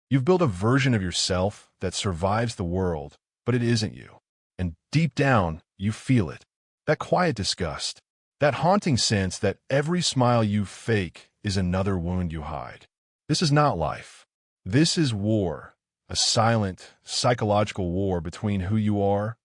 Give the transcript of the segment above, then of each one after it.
You've built a version of yourself that survives the world, but it isn't you. And deep down, you feel it. That quiet disgust. That haunting sense that every smile you fake is another wound you hide. This is not life. This is war. A silent, psychological war between who you are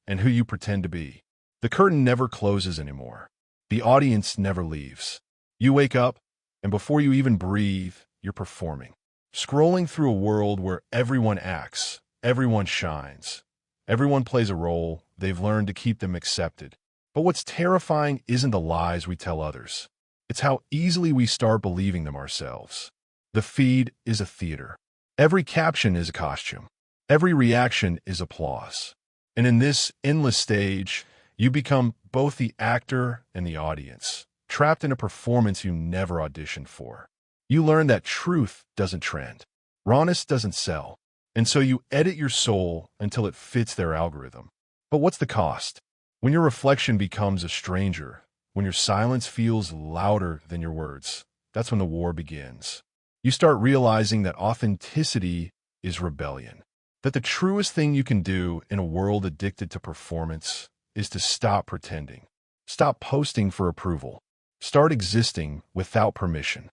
and who you pretend to be. The curtain never closes anymore. The audience never leaves. You wake up, and before you even breathe, you're performing. Scrolling through a world where everyone acts, everyone shines, everyone plays a role they've learned to keep them accepted. But what's terrifying isn't the lies we tell others. It's how easily we start believing them ourselves. The feed is a theater. Every caption is a costume. Every reaction is applause. And in this endless stage, you become both the actor and the audience, trapped in a performance you never auditioned for. You learn that truth doesn't trend. Rawness doesn't sell. And so you edit your soul until it fits their algorithm. But what's the cost? When your reflection becomes a stranger, when your silence feels louder than your words, that's when the war begins. You start realizing that authenticity is rebellion. That the truest thing you can do in a world addicted to performance is to stop pretending. Stop posting for approval. Start existing without permission.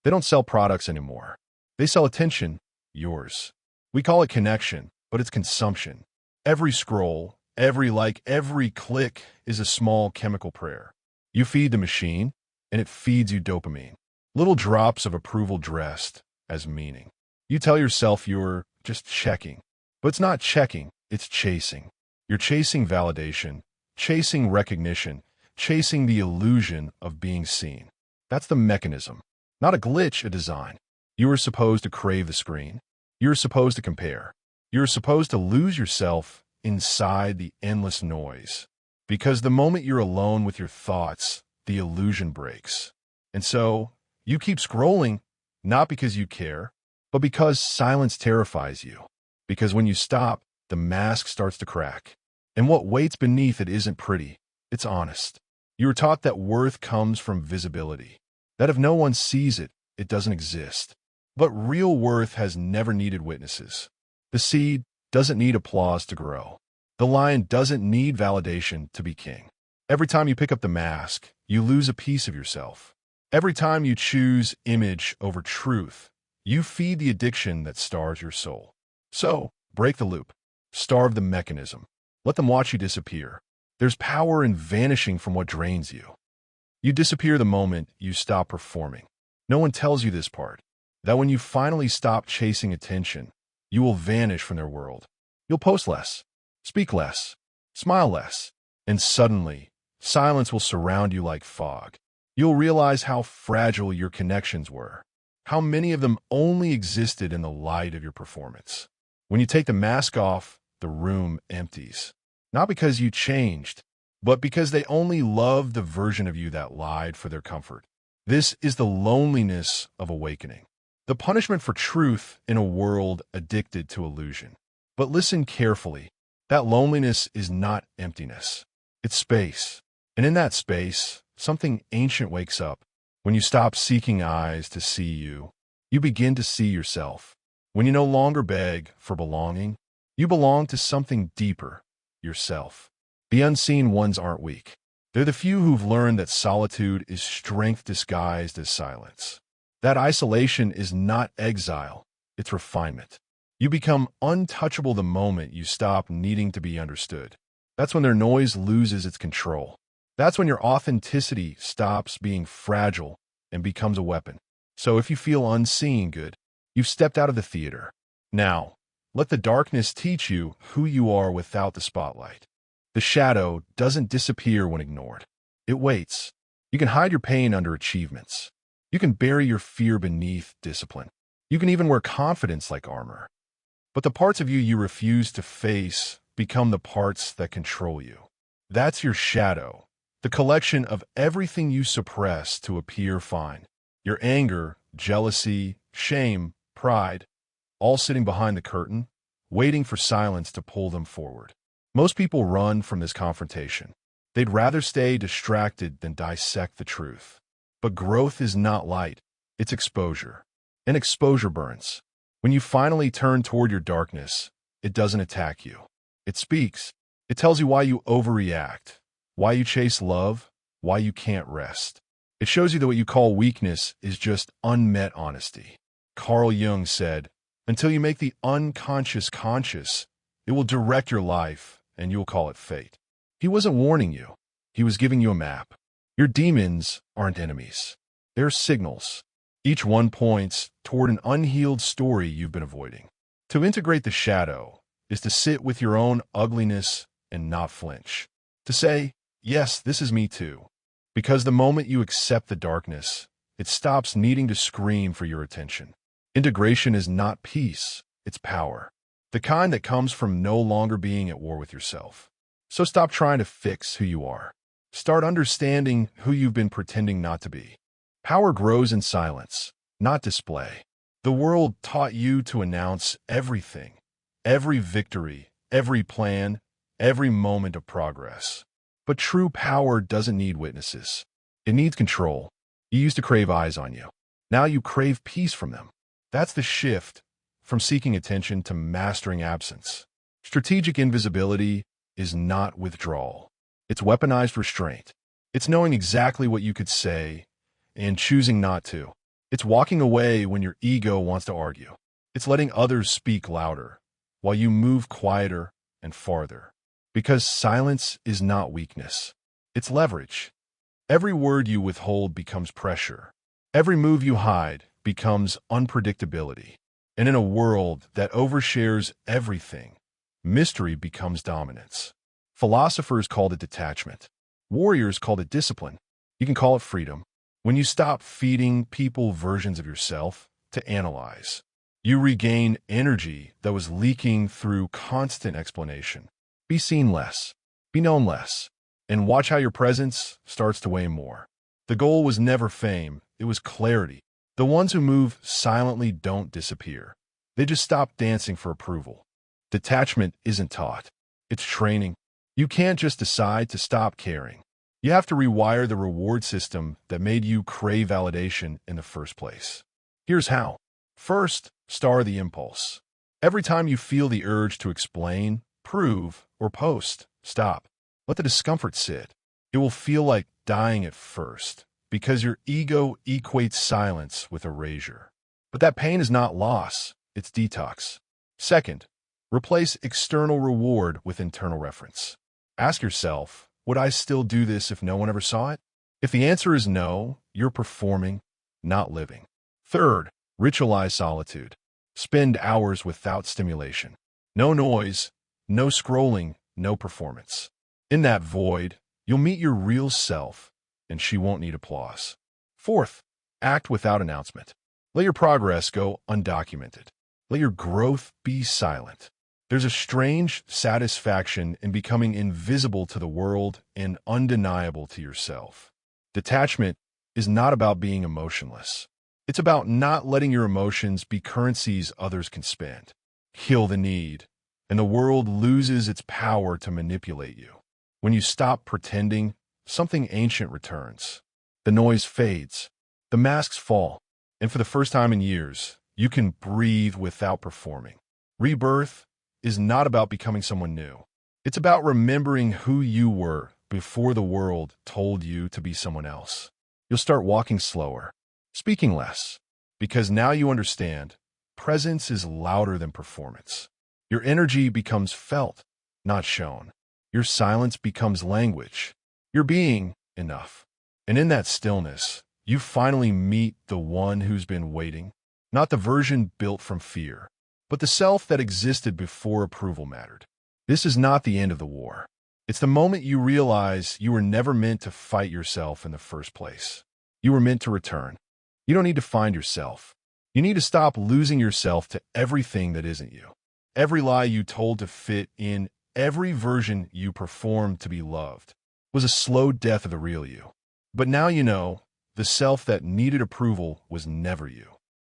They don't sell products anymore. They sell attention, yours. We call it connection, but it's consumption. Every scroll, every like, every click is a small chemical prayer. You feed the machine, and it feeds you dopamine. Little drops of approval dressed as meaning. You tell yourself you're just checking. But it's not checking, it's chasing. You're chasing validation, chasing recognition, chasing the illusion of being seen. That's the mechanism. Not a glitch, a design. You are supposed to crave the screen. You're supposed to compare. You're supposed to lose yourself inside the endless noise. Because the moment you're alone with your thoughts, the illusion breaks. And so, you keep scrolling, not because you care, but because silence terrifies you. Because when you stop, the mask starts to crack. And what waits beneath it isn't pretty, it's honest. You were taught that worth comes from visibility. That if no one sees it, it doesn't exist. But real worth has never needed witnesses. The seed doesn't need applause to grow. The lion doesn't need validation to be king. Every time you pick up the mask, you lose a piece of yourself. Every time you choose image over truth, you feed the addiction that stars your soul. So, break the loop. Starve the mechanism. Let them watch you disappear. There's power in vanishing from what drains you. You disappear the moment you stop performing. No one tells you this part, that when you finally stop chasing attention, you will vanish from their world. You'll post less, speak less, smile less, and suddenly, silence will surround you like fog. You'll realize how fragile your connections were, how many of them only existed in the light of your performance. When you take the mask off, the room empties. Not because you changed, but because they only loved the version of you that lied for their comfort. This is the loneliness of awakening. The punishment for truth in a world addicted to illusion. But listen carefully. That loneliness is not emptiness. It's space. And in that space, something ancient wakes up. When you stop seeking eyes to see you, you begin to see yourself. When you no longer beg for belonging, you belong to something deeper, yourself. The unseen ones aren't weak. They're the few who've learned that solitude is strength disguised as silence. That isolation is not exile, it's refinement. You become untouchable the moment you stop needing to be understood. That's when their noise loses its control. That's when your authenticity stops being fragile and becomes a weapon. So if you feel unseen, good, you've stepped out of the theater. Now, let the darkness teach you who you are without the spotlight. The shadow doesn't disappear when ignored. It waits. You can hide your pain under achievements. You can bury your fear beneath discipline. You can even wear confidence like armor. But the parts of you you refuse to face become the parts that control you. That's your shadow, the collection of everything you suppress to appear fine. Your anger, jealousy, shame, pride, all sitting behind the curtain, waiting for silence to pull them forward. Most people run from this confrontation. They'd rather stay distracted than dissect the truth. But growth is not light, it's exposure. And exposure burns. When you finally turn toward your darkness, it doesn't attack you. It speaks. It tells you why you overreact, why you chase love, why you can't rest. It shows you that what you call weakness is just unmet honesty. Carl Jung said, "Until you make the unconscious conscious, it will direct your life, and you'll call it fate." He wasn't warning you. He was giving you a map. Your demons aren't enemies. They're signals. Each one points toward an unhealed story you've been avoiding. To integrate the shadow is to sit with your own ugliness and not flinch. To say, yes, this is me too. Because the moment you accept the darkness, it stops needing to scream for your attention. Integration is not peace, it's power. The kind that comes from no longer being at war with yourself. So stop trying to fix who you are. Start understanding who you've been pretending not to be. Power grows in silence, not display. The world taught you to announce everything, every victory, every plan, every moment of progress. But true power doesn't need witnesses. It needs control. You used to crave eyes on you. Now you crave peace from them. That's the shift from seeking attention to mastering absence. Strategic invisibility is not withdrawal. It's weaponized restraint. It's knowing exactly what you could say and choosing not to. It's walking away when your ego wants to argue. It's letting others speak louder while you move quieter and farther. Because silence is not weakness. It's leverage. Every word you withhold becomes pressure. Every move you hide becomes unpredictability. And in a world that overshares everything, mystery becomes dominance. Philosophers called it detachment. Warriors called it discipline. You can call it freedom. When you stop feeding people versions of yourself to analyze, you regain energy that was leaking through constant explanation. Be seen less, be known less, and watch how your presence starts to weigh more. The goal was never fame, it was clarity. The ones who move silently don't disappear. They just stop dancing for approval. Detachment isn't taught. It's training. You can't just decide to stop caring. You have to rewire the reward system that made you crave validation in the first place. Here's how. First, star the impulse. Every time you feel the urge to explain, prove, or post, stop. Let the discomfort sit. It will feel like dying at first, because your ego equates silence with erasure. But that pain is not loss, it's detox. Second, replace external reward with internal reference. Ask yourself, would I still do this if no one ever saw it? If the answer is no, you're performing, not living. Third, ritualize solitude. Spend hours without stimulation. No noise, no scrolling, no performance. In that void, you'll meet your real self, and she won't need applause. Fourth, act without announcement. Let your progress go undocumented. Let your growth be silent. There's a strange satisfaction in becoming invisible to the world and undeniable to yourself. Detachment is not about being emotionless. It's about not letting your emotions be currencies others can spend. Kill the need, and the world loses its power to manipulate you. When you stop pretending, something ancient returns. The noise fades. The masks fall. And for the first time in years, you can breathe without performing. Rebirth is not about becoming someone new. It's about remembering who you were before the world told you to be someone else. You'll start walking slower, speaking less, because now you understand presence is louder than performance. Your energy becomes felt, not shown. Your silence becomes language. You're being enough. And in that stillness, you finally meet the one who's been waiting, not the version built from fear, but the self that existed before approval mattered. This is not the end of the war. It's the moment you realize you were never meant to fight yourself in the first place. You were meant to return. You don't need to find yourself. You need to stop losing yourself to everything that isn't you. Every lie you told to fit in, every version you performed to be loved, was a slow death of the real you. But now you know, the self that needed approval was never you.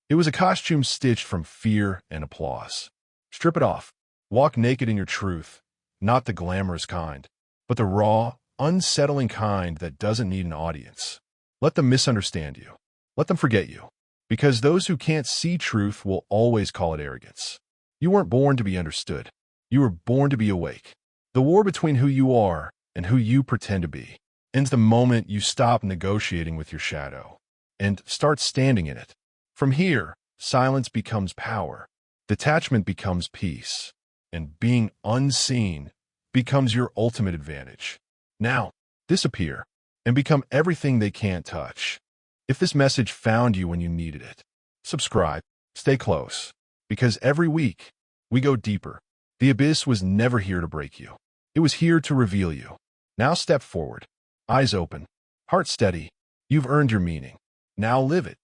It was a costume stitched from fear and applause. Strip it off. Walk naked in your truth, not the glamorous kind, but the raw, unsettling kind that doesn't need an audience. Let them misunderstand you. Let them forget you. Because those who can't see truth will always call it arrogance. You weren't born to be understood. You were born to be awake. The war between who you are and who you pretend to be ends the moment you stop negotiating with your shadow and start standing in it. From here, silence becomes power, detachment becomes peace, and being unseen becomes your ultimate advantage. Now, disappear and become everything they can't touch. If this message found you when you needed it, subscribe, stay close, because every week we go deeper. The abyss was never here to break you. It was here to reveal you. Now step forward, eyes open, heart steady. You've earned your meaning. Now live it.